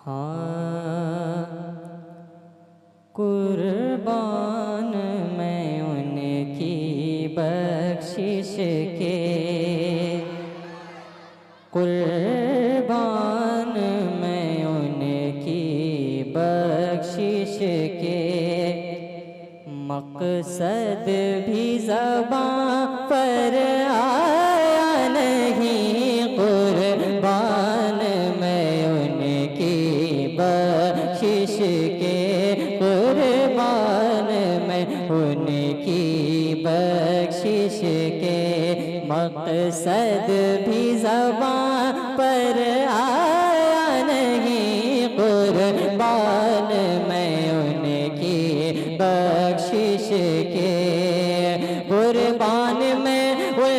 हाँ, कुर्बान मैं उनकी बख्शिश के, कुर्बान मैं उनकी बख्शिश के। मकसद भी ज़बां पर आया नहीं, कुर्बान मैं उनकी बख्शिश के, कुर्बान मैं उनकी बख्शिश के। मकसद भी ज़बां पर आया नहीं, कुर्बान मैं उनकी बख्शिश के, कुर्बान मैं उनकी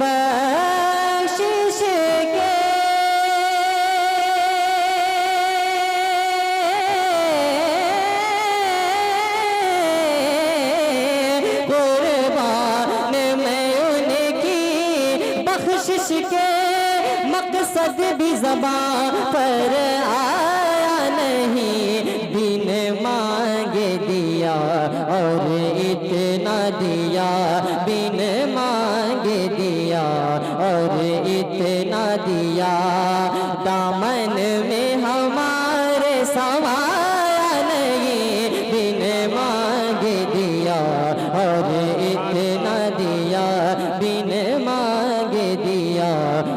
बख्शिश के। कुर्बान मैं उनकी बख्शिश के, मकसद भी ज़बां पर आया नहीं, बिन मांगे दिया और इतना दिया, बिन मांगे दिया और इतना दिया। दामन में हमारे समाया नहीं, बिन मांगे दिया और इतना दिया, बिन मांगे दिया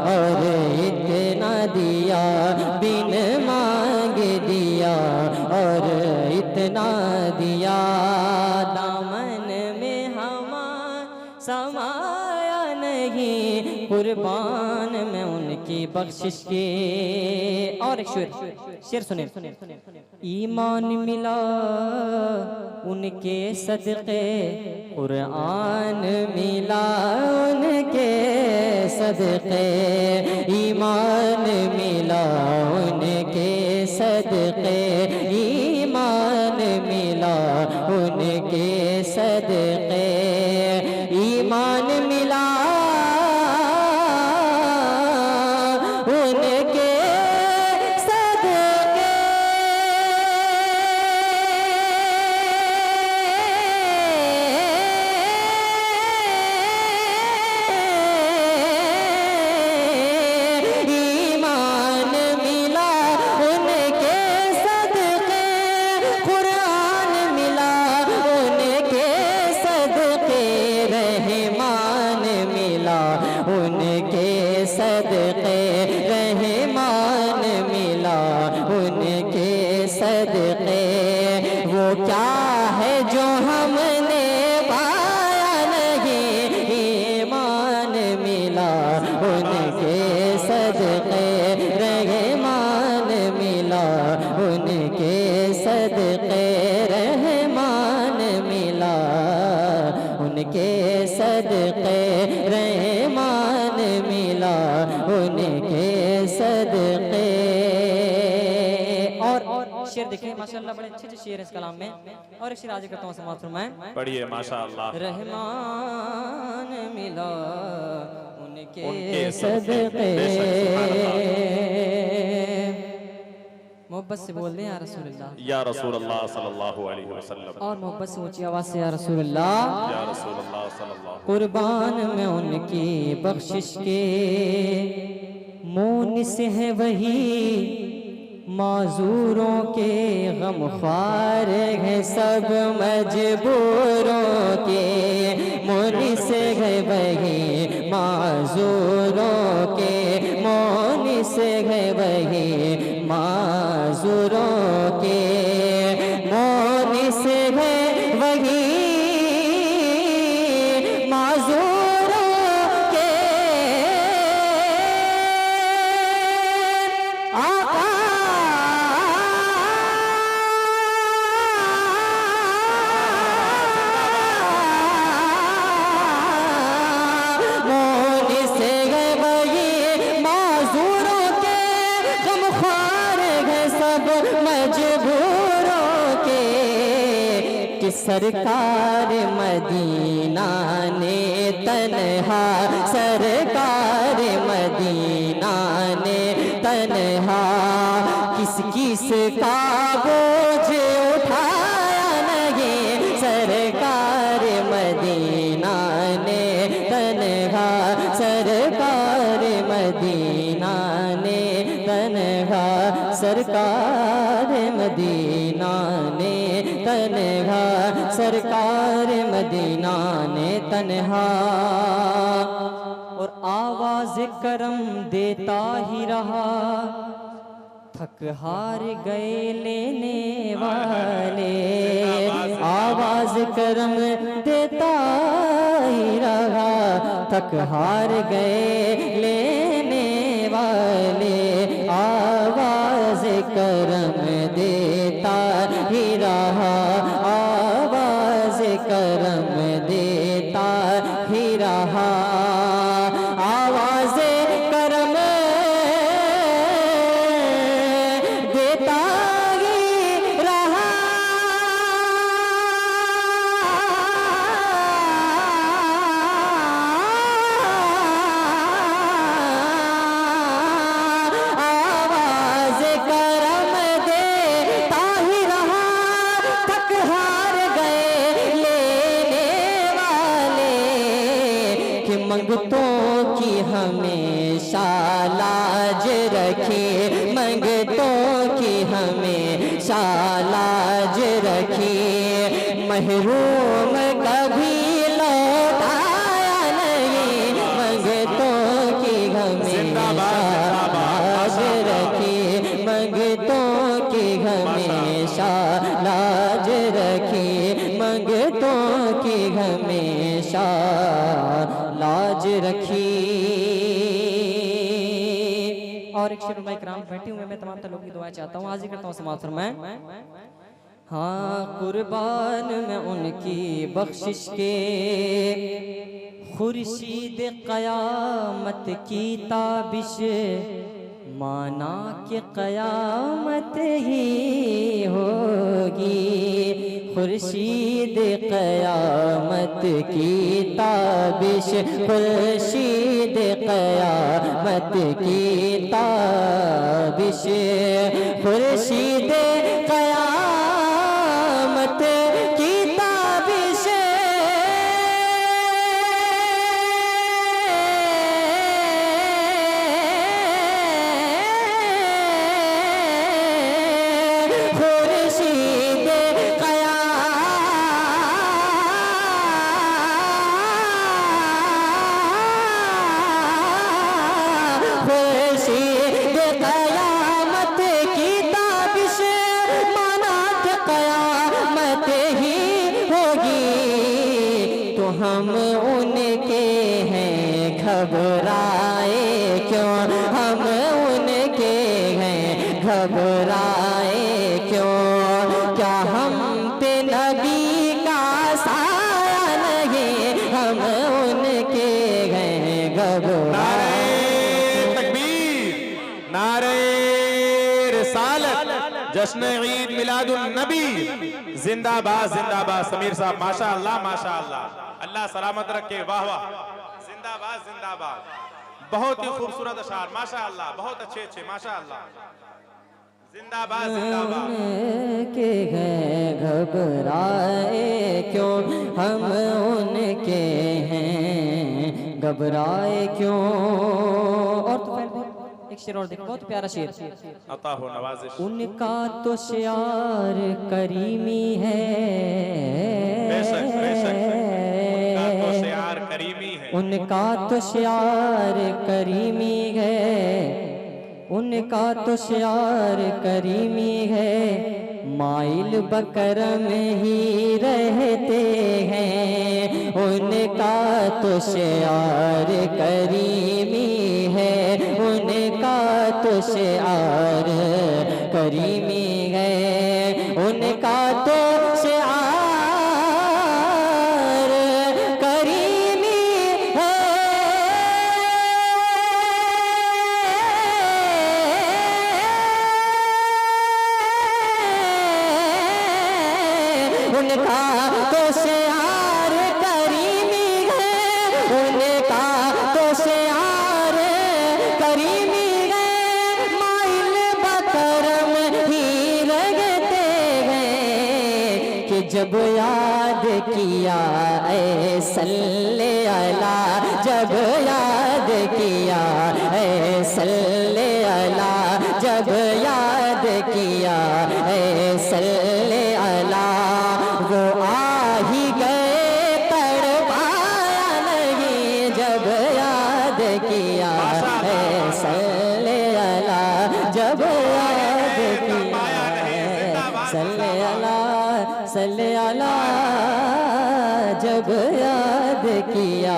और इतना दिया, बिन मांगे दिया और इतना दिया। दामन में हमारा समाया नहीं, कुर्बान में उनकी बख्शिश के। और एक शेर सुने। ईमान मिला उनके सदक़े, कुरान मिला उनके सदक़े, ईमान मिला उनके सदक़े, ईमान मिला उनके सदक़े, ईमान मिला उनके सदक़े। ईमान मिला उनके सदक़े, कुरान मिला उनके सदक़े, रहमान मिला उनके सदक़े, रहमान मिला उनके सदक़े। वो क्या है जो हमने पाया नहीं, ईमान मिला उनके सदक़े, रहमान मिला उनके सदक़े, रहमान मिला उनके सदक़े, रहमान मिला उनके सदक़े। और शेर देखिए माशाअल्लाह, बड़े अच्छे अच्छे शेर इस कलाम में। और एक शेर आज करता हूँ, समाप्त फरमाएं। पढ़िए माशाअल्लाह। रहमान मिला उनके सदक़े। मोहब्बत से बोल दें या रसूलुल्लाह, या रसूलुल्लाह सल्लल्लाहु अलैहि वसल्लम, और मोहब्बत से ऊंची आवाज से या रसूलुल्लाह, या रसूलुल्लाह सल्लल्लाहु। कुर्बान में उनकी बख्शिश के, मोनिस है वही माजूरों के, गमख्वार है सब मजबूरों के, मोनिस है वही माजूरों के, मोनिस है वही माजूरों के, मोनिस है वही माजूरों के। आका मोनिस है वही माजूरों के, गमख्वार है सब मजबूरों के, कि सरकार मदीना ने तन्हा, सरकार मदीना ने किसका बोझ उठाया नहीं सरकार मदीना ने तन्हा, सरकार मदीना ने तन्हा, सरकार मदीना ने तन्हा, सरकार मदीना ने तन्हा। और आवाज करम देता ही रहा, थक हार गए लेने वाले, आवाज करम देता ही रहा, थक हार गए लेने वाले, आवाज करम देता ही रहा, आवाज करम देता ही रहा, आवाज करम देता ही रहा। आवाज करम देता ही रहा, थक हार गए लेने वाले, कि मंगतों की हमेशा लाज रखे, मंगतों की हमेशा लाज रखे, महरूम कभी लौटाया नहीं, मंगतों की हमेशा लाज रखे, मंगतों की हमेशा लाज रखे, मंगतों की हमेशा लाज रखी। और एक शेर इकराम बैठे हुए मैं तमाम लोगों की दुआ चाहता हूँ, हाजिर करता हूँ समाअत फरमाएं। हाँ कुर्बान मैं उनकी बख्शिश के, खुर्शीद क़यामत की ताबिश, माना कि क़यामत ही होगी, खुर्शीद क़यामत की ताबिश, खुर्शीद क़यामत की ताबिश, खुर्शीद क़यामत की ताबिश, खुर्शीद खुर्शीद क़यामत की ताबिश, माना कि क़यामत ही होगी, तो हम उनके हैं घबराए क्यों, हम उनके हैं घबराए क्यों, क्या हम पे नबी का साया नहीं, हम उनके हैं घबराए। नारे रिसालत, जश्न ईद मिलादुन नबी, जिंदाबाद जिंदाबाद। समीर साहब माशा अल्लाह माशा अल्लाह, अल्लाह सलामत रखे, वाह वाह, जिंदाबाद जिंदाबाद। बहुत ही खूबसूरत अशार माशा अल्लाह, बहुत अच्छे अच्छे माशा अल्लाह, जिंदाबाद जिंदाबाद। के हैं घबराए क्यों, हम उनके हैं घबराए क्यों। और तो फिर एक शेर और देखो, बहुत प्यारा शेर। अता हो नवाजिश। उनका तो शियार करीमी है, बेशक बेशक, उनका तो शियार करीमी है, उनका तो शियार करीमी है, उनका तो शियार करीमी है, माइल बकरम ही रहते हैं, उनका तो शियार करीमी है, उनका तो शियार करीमी है, उनका तो शियार करीमी है। उनका तो शियार करीमी है, उनका तो शियार करीमी है, माइल बकरम ही जब याद किया ऐ सल्ले अला, जब याद किया ऐ सल्ले अला, जब याद किया ऐ सल्ले अला, वो आ ही गए तड़पाया नहीं, जब याद किया ऐ सल्ले अला, जब याद किया सल्ले अला, सल्ले अला, जब याद किया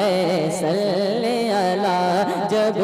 ऐ सल्ले अला, जब